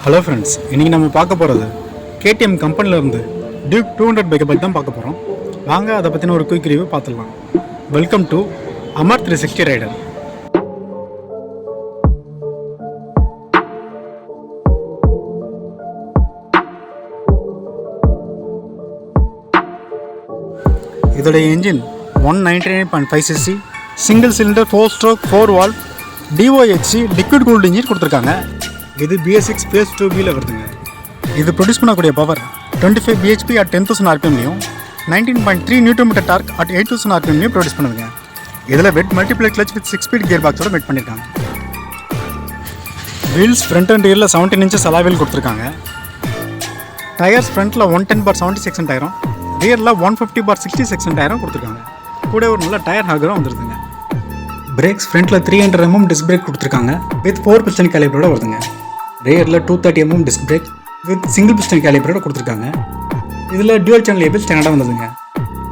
Hello friends, இன்றைக்கி நம்ம பார்க்க போகிறது கேடிஎம் கம்பெனிலேருந்து டியூக் 200 பைக்கை பற்றி தான் பார்க்க போகிறோம். வாங்க அதை பற்றின ஒரு குயிக் ரிவ்யூ பார்த்துடலாம். வெல்கம் டு அமர் 360 ரைடர். இதோடைய engine 199.5cc single cylinder 4 stroke 4 valve DOHC liquid cooled engine கொடுத்துருக்காங்க. இது BS6 phase 2Bல வருதுங்க. இது ப்ரொடியூஸ் பண்ணக்கூடிய பவர் 25 bhp at 10,000 rpmலையும் 19.3 Nm டார்க் at 8,000 rpmலையும் ப்ரொடியூஸ் பண்ணுதுங்க. இதில் wet multiplate clutch with 6 speed gear பாக்ஸோட மேட் பண்ணியிருக்காங்க. வீல்ஸ் ஃப்ரண்ட் அண்ட் ரியரில் 17 inches அலாய் வீல் கொடுத்துருக்காங்க. டயர்ஸ் ஃப்ரண்ட்டில் 110/70 செக்ஷன் டயரும், ரியரில் 150/60 செக்ஷன் டயரும் கொடுத்துருக்காங்க. கூட ஒரு நல்ல டயர் ஹாகரும் வந்துருதுங்க. பிரேக்ஸ் ஃப்ரண்ட்டில் 300 mm டிஸ்க் பிரேக் கொடுத்துருக்காங்க வித் 4 பிஸ்டன் கேலிபரோட வருதுங்க. ரியரில் 230 mm disc brake with single piston கேலிபரோட கொடுத்துருக்காங்க. இதில் டியூவல் சேனல் ஏபிஎஸ் ஸ்டாண்டர்டாக வந்ததுங்க.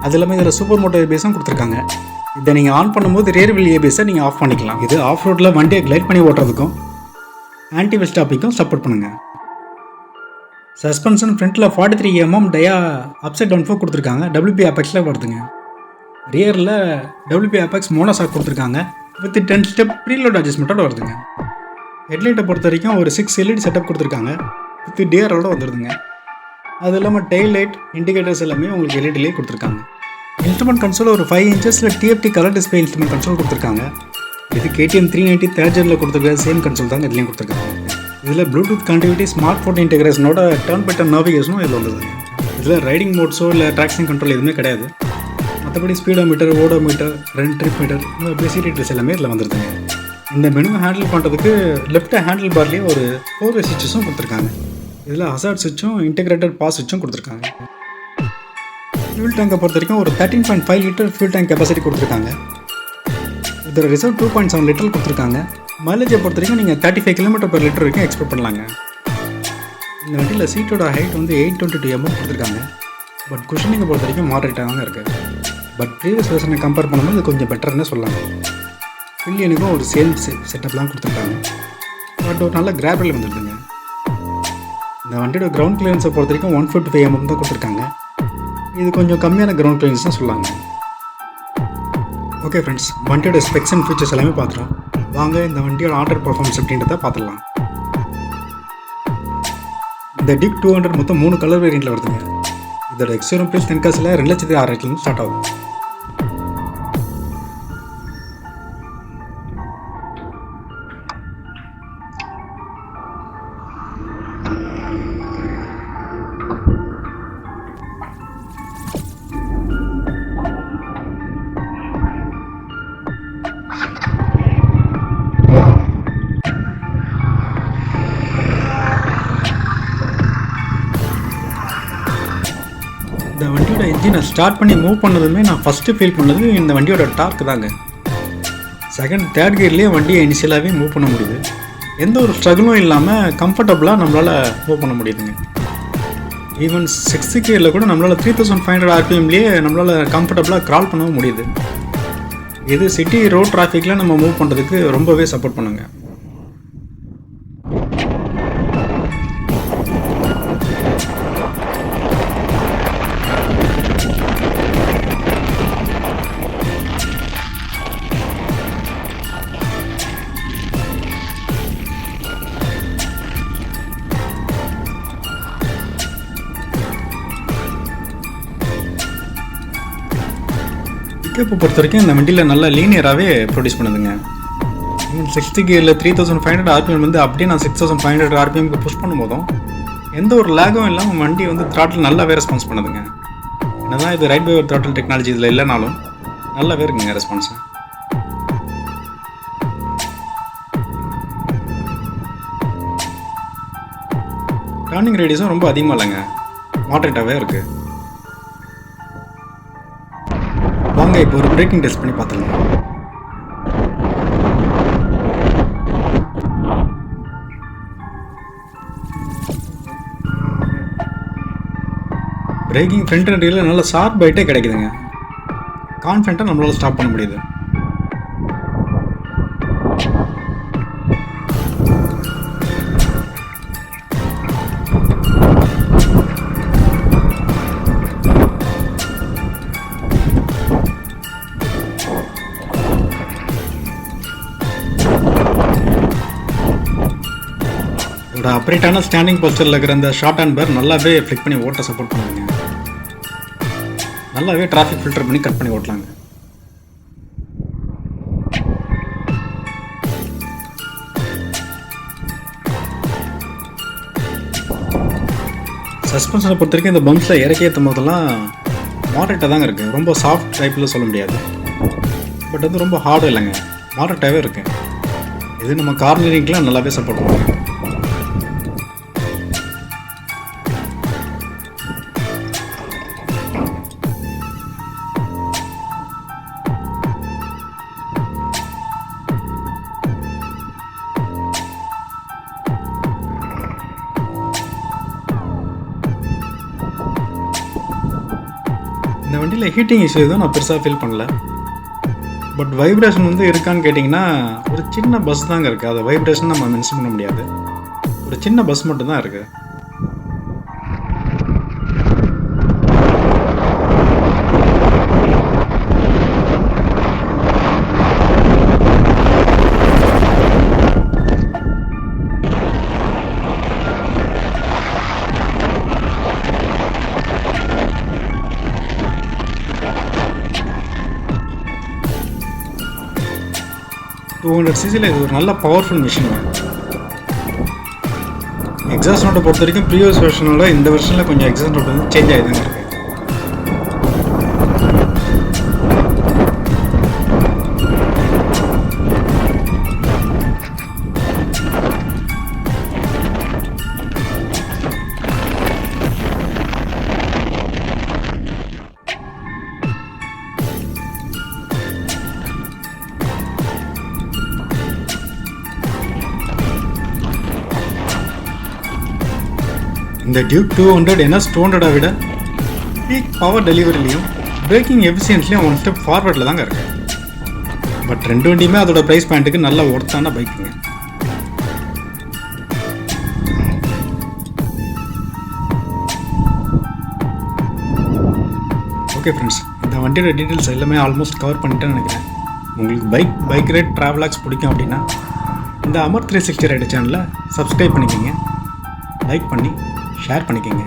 அது இல்லாமல் இதில் சூப்பர் மோட்டோ ஏபிஎஸும் கொடுத்துருக்காங்க. இதை நீங்கள் ஆன் பண்ணும்போது ரியர் வீல் ஏபிஎஸை நீங்கள் ஆஃப் பண்ணிக்கலாம். இது ஆஃப் ரோட்டில் வண்டியை கிளைட் பண்ணி ஓட்டுறதுக்கும் ஆன்டி வீல் ஸ்டாப்பிங்கும் சப்போர்ட் பண்ணுங்கள். சஸ்பென்ஷன் ஃப்ரண்ட்டில் 43 mm டயா அப்சைட் டவுன் ஃபோக் கொடுத்துருக்காங்க. WP ஆபெக்ஸில் வருதுங்க. ரியரில் WP ஆபெக்ஸ் மோனோசாக் கொடுத்துருக்காங்க வித் 10 ஸ்டெப் ப்ரீலோட் அட்ஜஸ்ட்மெண்ட்டோட வருதுங்க. ஹெட்லைட்டை பொறுத்த வரைக்கும் ஒரு 6 LED செட்டப் கொடுத்துருக்காங்க வித் டிஆரோட வந்துடுதுங்க. அது இல்லாமல் டெயில் லைட் இண்டிகேட்டர்ஸ் எல்லாமே உங்களுக்கு எல்இடிலே கொடுத்துருக்காங்க. இன்ஸ்ட்ருமெண்ட் கன்சோல் ஒரு 5 inches TFT colour display instrument console கொடுத்துருக்காங்க. இது KTM 390 தேர்ட் ஜெனில் கொடுத்துருக்க சேம் கன்சோல் தாங்க இதுலேயும் கொடுத்துருக்காங்க. இதில் ப்ளூடூத் கனெக்டிவிட்டி ஸ்மார்ட் ஃபோன் இன்டெகிரேஷனோட டர்ன் பை டர்ன் நேவிகேஷனும் இதில் வந்துதுங்க. இதில் ரைடிங் மோட்ஸோ இல்லை ட்ராக்ஷன் கண்ட்ரோல் எதுவுமே கிடையாது. மற்றபடி speedometer, odometer, run trip meter, பேசிக் டீட்டெயில்ஸ் எல்லாமே இதில் வந்துருதுங்க. இந்த மெனுவை ஹேண்டில் பண்ணுறதுக்கு லெஃப்ட் ஹேண்டில் பார்லேயே ஒரு 4 ஸ்விட்சஸும் கொடுத்துருக்காங்க. இதில் ஹசார்ட் ஸ்விட்சும் இன்டெகிரேட்டட் பாஸ் ஸ்விட்சும் கொடுத்துருக்காங்க. ஃபியூல் டேங்கை பொறுத்த வரைக்கும் ஒரு 13.5 லிட்டர் ஃபியூல் டேங்க் கெப்பாசிட்டி கொடுத்துருக்காங்க. இதோட ரிசர்வ் 2.7 லிட்டர் கொடுத்துருக்காங்க. மைலேஜை பொறுத்த வரைக்கும் நீங்கள் 35 km/லிட்டர் வரைக்கும் எக்ஸ்பெக்ட் பண்ணலாங்க. இந்த வண்டியில் சீட்டோட ஹைட் வந்து 822 mm கொடுத்துருக்காங்க. பட் குஷனிங்கை பொறுத்த வரைக்கும் மாடரேட்டாக தாங்க இருக்குது. பட் ப்ரீவியஸ் வெர்ஷனை கம்பேர் பண்ணும்போது இது கொஞ்சம் பெட்டர்னு சொல்லலாம். பில்லியனுக்கும் ஒரு சேம் செட்டப்லாம் கொடுத்துருக்காங்க. பட் ஒரு நல்ல கிராபில் வந்துடுதுங்க. இந்த வண்டியோட கிரவுண்ட் கிளியரன்ஸை பொறுத்த வரைக்கும் 155 mm தான் கொடுத்துருக்காங்க. இது கொஞ்சம் கம்மியான கிரவுண்ட் கிளியரன்ஸ் தான் சொல்லாங்க. ஓகே ஃப்ரெண்ட்ஸ், வண்டியோட ஸ்பெக்ஸ் அண்ட் ஃபீச்சர்ஸ் எல்லாமே பார்த்துட்டோம். வாங்க இந்த வண்டியோட ஆர்டர் பர்ஃபார்மன்ஸ் அப்படின்றத பார்த்துடலாம். இந்த டியூக் 200 மொத்தம் 3 கலர் வேரியண்ட்டில் வருதுங்க. இதோட எக்ஸ்டோரூம் ப்ரைஸ் தென்காசியில் 2,06,000 ஸ்டார்ட் ஆகும். இந்த வண்டியோட இன்ஜினை ஸ்டார்ட் பண்ணி மூவ் பண்ணதுமே நான் ஃபஸ்ட்டு ஃபீல் பண்ணது இந்த வண்டியோட டார்க் தாங்க. செகண்ட் தேர்ட் கியர்லேயே வண்டியை இனிஷியலாகவே மூவ் பண்ண முடியுது. எந்த ஒரு ஸ்ட்ரகிளும் இல்லாமல் கம்ஃபர்டபுளாக நம்மளால் மூவ் பண்ண முடியுதுங்க. ஈவன் 6th கியரில் கூட நம்மளால் 3500 rpmலேயே நம்மளால் கம்ஃபர்டபுளாக க்ரால் பண்ணவும் முடியுது. இது சிட்டி ரோட் டிராஃபிக்கில் நம்ம மூவ் பண்ணுறதுக்கு ரொம்பவே சப்போர்ட் பண்ணுங்க. பிக்கப்பை பொறுத்த வரைக்கும் இந்த வண்டியில் நல்லா லீனியராகவே ப்ரொடியூஸ் பண்ணுதுங்க. 6th கியரில் 3500 rpm வந்து அப்படியே நான் 6500 rpmக்கு புஷ் பண்ணும்போதும் எந்த ஒரு லேகும் இல்லாமல் வண்டி வந்து த்ராட்டில் நல்லாவே ரெஸ்பான்ஸ் பண்ணுதுங்க. என்னதான் இது ரைட் பை த்ராட்டில் டெக்னாலஜி இதில் இல்லைனாலும் நல்லாவே இருக்குங்க ரெஸ்பான்ஸு. டர்னிங் ரேடியஸும் ரொம்ப அதிகமாக இல்லைங்க, மாடரேட்டாகவே இருக்குது. வாங்க இப்போ ஒரு பிரேக்கிங் டெஸ்ட் பண்ணி பார்த்துடலாம். பிரேக்கிங் ஃப்ரண்ட் அண்ட் ரியரில் நல்ல ஷார்ப் பைட்டே கிடைக்குதுங்க. கான்ஃபிடண்ட்டாக நம்மளால் ஸ்டாப் பண்ண முடியுது. இதோட அப்ரைட்டான ஸ்டாண்டிங் போஸ்டரில் இருக்கிற அந்த ஷார்ட் அண்ட் பேர் நல்லாவே ஃப்ளிக் பண்ணி ஓட்ட சப்போர்ட் பண்ணுங்க. நல்லாவே டிராஃபிக் ஃபில்டர் பண்ணி கட் பண்ணி ஓட்டலாங்க. சஸ்பென்ஷனை பொறுத்த வரைக்கும் இந்த பம்ப்ஸில் இறக்கி ஏற்றும் போதெல்லாம் மாடரேட்டாக தாங்க இருக்குது. ரொம்ப சாஃப்ட் டைப்பில் சொல்ல முடியாது, பட் வந்து ரொம்ப ஹார்டும் இல்லைங்க, மாடரேட்டாகவே இருக்குது. இது நம்ம கார்னரிங்க்கெலாம் நல்லாவே சப்போர்ட் பண்ணுவோம். இந்த வண்டியில் ஹீட்டிங் இஷ்யூ எதுவும் நான் பெருசாக ஃபீல் பண்ணல. பட் வைப்ரேஷன் வந்து இருக்கான்னு கேட்டிங்கன்னா ஒரு சின்ன பஸ் தாங்க இருக்குது. அதை வைப்ரேஷன் நம்ம மென்ஷன் பண்ண முடியாது, ஒரு சின்ன பஸ் மட்டும் தான் இருக்குது. சிசியில் இது ஒரு நல்ல பவர்ஃபுல் மிஷின். எக்ஸாஸ்ட் நோட்டை பொறுத்த வரைக்கும் ப்ரீவியஸ் வெர்ஷனோட இந்த வெர்ஷனில் கொஞ்சம் எக்ஸாஸ்ட் நோட் வந்து சேஞ்ச் ஆகிதாங்க இருக்கு. இந்த டியூக் 200 NS 200 விட பீக் பவர் டெலிவரிலையும் பிரேக்கிங் எஃபிஷியன்ட்லையும் ஒன் ஸ்டெப் ஃபார்வர்டில் தாங்க இருக்கு. பட் ரெண்டு வண்டியுமே அதோட ப்ரைஸ் பாயிண்ட்டுக்கு நல்ல ஒர்த்தான பைக்குங்க. ஓகே ஃப்ரெண்ட்ஸ், இந்த வண்டியோட டீட்டெயில்ஸ் எல்லாமே ஆல்மோஸ்ட் கவர் பண்ணிட்டேன்னு நினைக்கிறேன். உங்களுக்கு பைக் ரைட் ட்ராவலாக்ஸ் பிடிக்கும் அப்படின்னா இந்த அமர் 360 ரைடு சேனலை சப்ஸ்கிரைப் பண்ணிக்கோங்க, லைக் பண்ணி ஷேர் பண்ணிக்கோங்க.